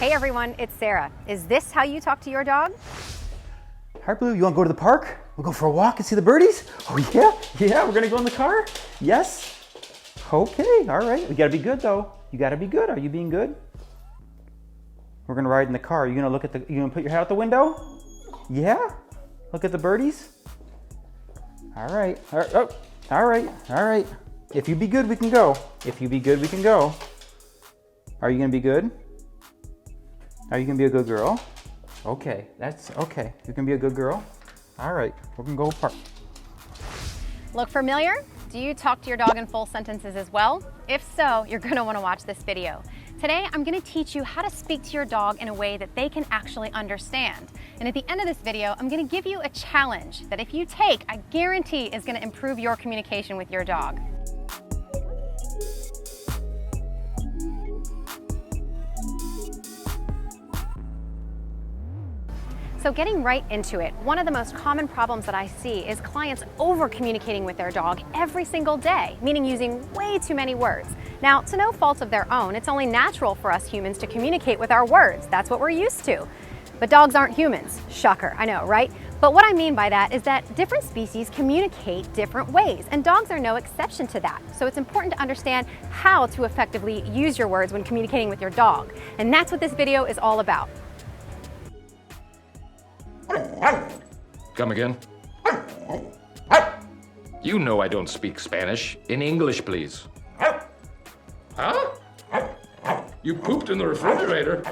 Hey everyone, it's Sarah. Is this how you talk to your dog? Hi Blue, you want to go to the park? We'll go for a walk and see the birdies? Oh yeah, we're gonna go in the car? Yes? Okay, all right. We gotta be good though. You gotta be good. Are you being good? We're gonna ride in the car. You gonna put your head out the window? Yeah? Look at the birdies? All right, all right. If you be good, we can go. If you be good, we can go. Are you gonna be good? Are you gonna be a good girl? Okay, that's okay. You're gonna be a good girl? All right, we're gonna go park. Look familiar? Do you talk to your dog in full sentences as well? If so, you're gonna wanna watch this video. Today, I'm gonna teach you how to speak to your dog in a way that they can actually understand. And at the end of this video, I'm gonna give you a challenge that if you take, I guarantee is gonna improve your communication with your dog. So getting right into it, one of the most common problems that I see is clients over communicating with their dog every single day, meaning using way too many words. Now, to no fault of their own, it's only natural for us humans to communicate with our words. That's what we're used to. But dogs aren't humans. Shocker, I know, right? But what I mean by that is that different species communicate different ways, and dogs are no exception to that. So it's important to understand how to effectively use your words when communicating with your dog. And that's what this video is all about. Come again? You know I don't speak Spanish. In English, please. Huh? You pooped in the refrigerator.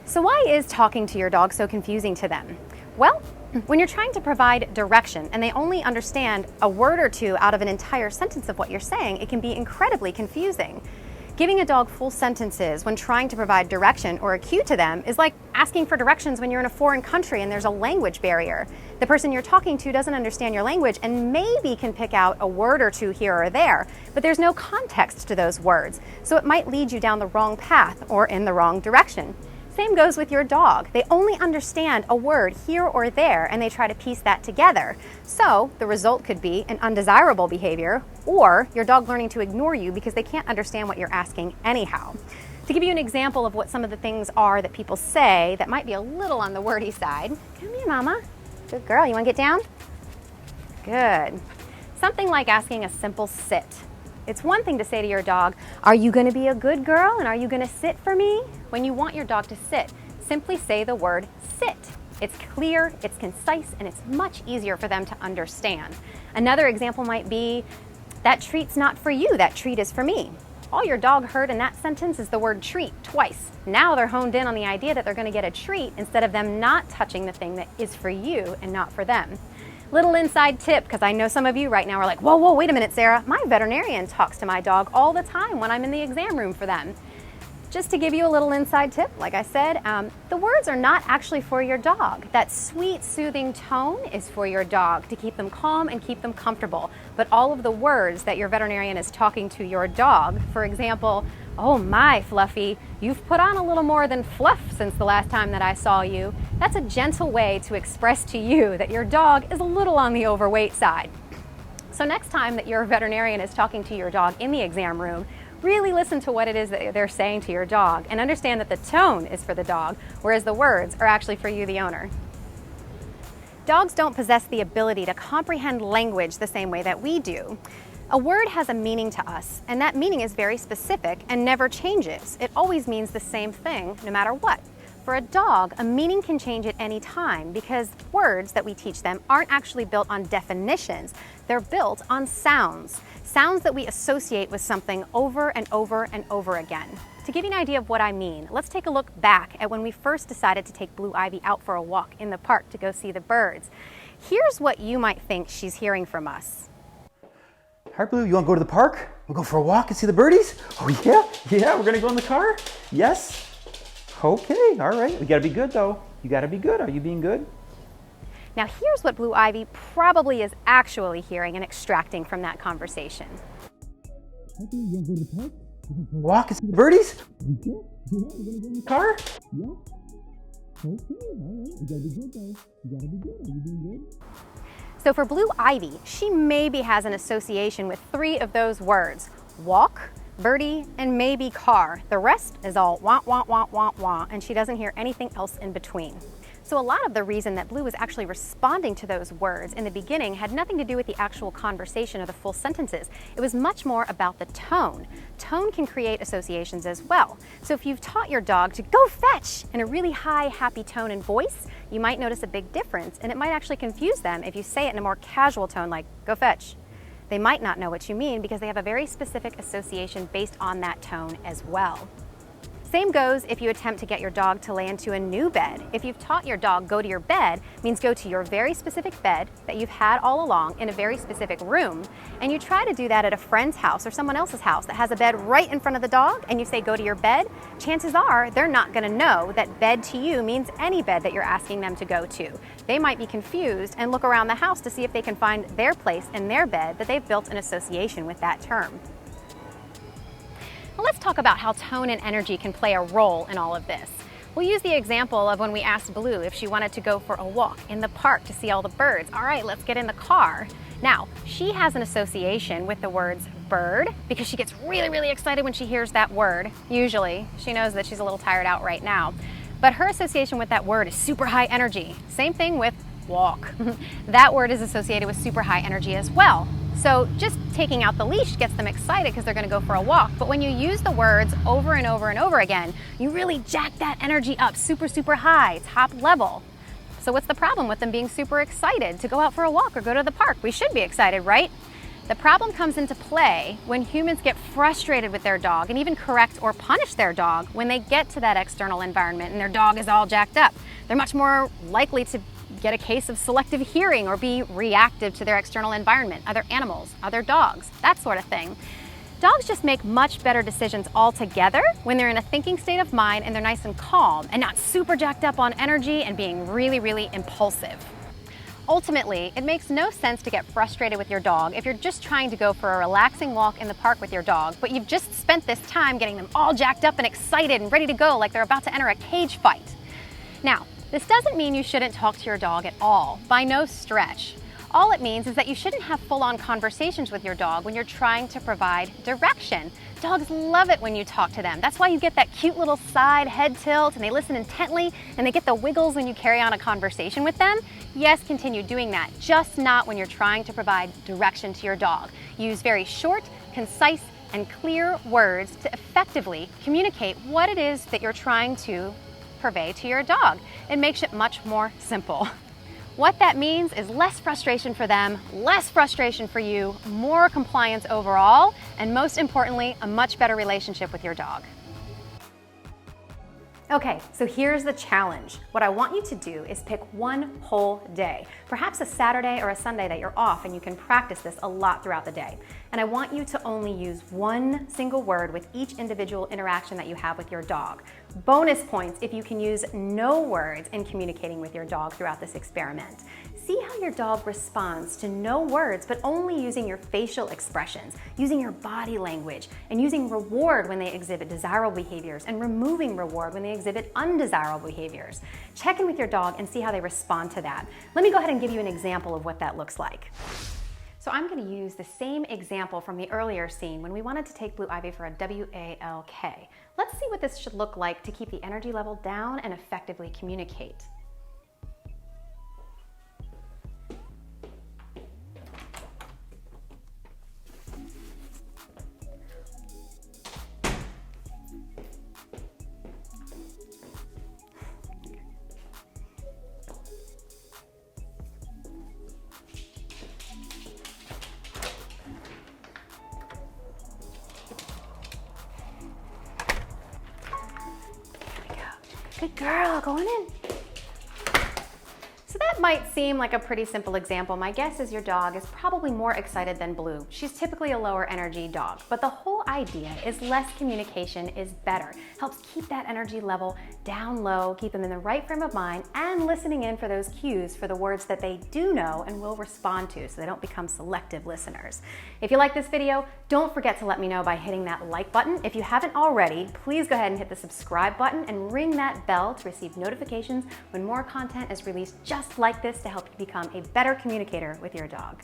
So why is talking to your dog so confusing to them? Well, when you're trying to provide direction and they only understand a word or two out of an entire sentence of what you're saying, it can be incredibly confusing. Giving a dog full sentences when trying to provide direction or a cue to them is like asking for directions when you're in a foreign country and there's a language barrier. The person you're talking to doesn't understand your language and maybe can pick out a word or two here or there, but there's no context to those words, so it might lead you down the wrong path or in the wrong direction. Same goes with your dog. They only understand a word here or there and they try to piece that together. So the result could be an undesirable behavior or your dog learning to ignore you because they can't understand what you're asking anyhow. To give you an example of what some of the things are that people say that might be a little on the wordy side. Come here, mama. Good girl, you wanna get down? Good. Something like asking a simple sit. It's one thing to say to your dog, are you gonna be a good girl and are you gonna sit for me? When you want your dog to sit, simply say the word sit. It's clear, it's concise, and it's much easier for them to understand. Another example might be, that treat's not for you, that treat is for me. All your dog heard in that sentence is the word treat twice. Now they're honed in on the idea that they're gonna get a treat instead of them not touching the thing that is for you and not for them. Little inside tip, because I know some of you right now are like, whoa, wait a minute, Sarah. My veterinarian talks to my dog all the time when I'm in the exam room for them. Just to give you a little inside tip, like I said, the words are not actually for your dog. That sweet, soothing tone is for your dog to keep them calm and keep them comfortable. But all of the words that your veterinarian is talking to your dog, for example, oh my, Fluffy, you've put on a little more than fluff since the last time that I saw you. That's a gentle way to express to you that your dog is a little on the overweight side. So next time that your veterinarian is talking to your dog in the exam room, really listen to what it is that they're saying to your dog and understand that the tone is for the dog, whereas the words are actually for you, the owner. Dogs don't possess the ability to comprehend language the same way that we do. A word has a meaning to us, and that meaning is very specific and never changes. It always means the same thing, no matter what. For a dog, a meaning can change at any time because words that we teach them aren't actually built on definitions. They're built on sounds. Sounds that we associate with something over and over and over again. To give you an idea of what I mean, let's take a look back at when we first decided to take Blue Ivy out for a walk in the park to go see the birds. Here's what you might think she's hearing from us. Hi Blue, you want to go to the park? We'll go for a walk and see the birdies? Oh yeah, we're gonna go in the car? Yes? Okay, all right. We gotta be good though. You gotta be good. Are you being good? Now here's what Blue Ivy probably is actually hearing and extracting from that conversation. Hi Blue, you want to go to the park? Walk and see the birdies? Yeah, we're gonna go in the car? Yeah. Okay, all right. You gotta be good though. You gotta be good. Are you being good? So for Blue Ivy, she maybe has an association with 3 of those words: walk, birdie, and maybe car. The rest is all wah, wah, wah, wah, wah, and she doesn't hear anything else in between. So a lot of the reason that Blue was actually responding to those words in the beginning had nothing to do with the actual conversation or the full sentences. It was much more about the tone. Tone can create associations as well. So if you've taught your dog to go fetch in a really high, happy tone and voice, you might notice a big difference, and it might actually confuse them if you say it in a more casual tone like, go fetch. They might not know what you mean because they have a very specific association based on that tone as well. Same goes if you attempt to get your dog to lay into a new bed. If you've taught your dog go to your bed, means go to your very specific bed that you've had all along in a very specific room, and you try to do that at a friend's house or someone else's house that has a bed right in front of the dog, and you say go to your bed, chances are they're not going to know that bed to you means any bed that you're asking them to go to. They might be confused and look around the house to see if they can find their place in their bed that they've built an association with that term. Well, let's talk about how tone and energy can play a role in all of this. We'll use the example of when we asked Blue if she wanted to go for a walk in the park to see all the birds. All right, let's get in the car. Now, she has an association with the words bird because she gets really, really excited when she hears that word. Usually, she knows that she's a little tired out right now. But her association with that word is super high energy. Same thing with walk. That word is associated with super high energy as well. So just taking out the leash gets them excited because they're going to go for a walk. But when you use the words over and over and over again, you really jack that energy up super, super high, top level. So what's the problem with them being super excited to go out for a walk or go to the park? We should be excited, right? The problem comes into play when humans get frustrated with their dog and even correct or punish their dog when they get to that external environment and their dog is all jacked up. They're much more likely to get a case of selective hearing or be reactive to their external environment, other animals, other dogs, that sort of thing. Dogs just make much better decisions altogether when they're in a thinking state of mind and they're nice and calm and not super jacked up on energy and being really, really impulsive. Ultimately, it makes no sense to get frustrated with your dog if you're just trying to go for a relaxing walk in the park with your dog, but you've just spent this time getting them all jacked up and excited and ready to go like they're about to enter a cage fight. Now, this doesn't mean you shouldn't talk to your dog at all, by no stretch. All it means is that you shouldn't have full-on conversations with your dog when you're trying to provide direction. Dogs love it when you talk to them. That's why you get that cute little side head tilt and they listen intently and they get the wiggles when you carry on a conversation with them. Yes, continue doing that, just not when you're trying to provide direction to your dog. Use very short, concise, and clear words to effectively communicate what it is that you're trying to convey to your dog. It makes it much more simple. What that means is less frustration for them, less frustration for you, more compliance overall, and most importantly, a much better relationship with your dog. Okay, so here's the challenge. What I want you to do is pick one whole day, perhaps a Saturday or a Sunday that you're off and you can practice this a lot throughout the day. And I want you to only use one single word with each individual interaction that you have with your dog. Bonus points if you can use no words in communicating with your dog throughout this experiment. See how your dog responds to no words, but only using your facial expressions, using your body language, and using reward when they exhibit desirable behaviors and removing reward when they exhibit undesirable behaviors. Check in with your dog and see how they respond to that. Let me go ahead and give you an example of what that looks like. So I'm going to use the same example from the earlier scene when we wanted to take Blue Ivy for a WALK. Let's see what this should look like to keep the energy level down and effectively communicate. Good girl, going in. So that might seem like a pretty simple example. My guess is your dog is probably more excited than Blue. She's typically a lower energy dog, but the whole idea is less communication is better. Helps keep that energy level down low, keep them in the right frame of mind, and listening in for those cues for the words that they do know and will respond to so they don't become selective listeners. If you like this video, don't forget to let me know by hitting that like button. If you haven't already, please go ahead and hit the subscribe button and ring that bell to receive notifications when more content is released just like this to help you become a better communicator with your dog.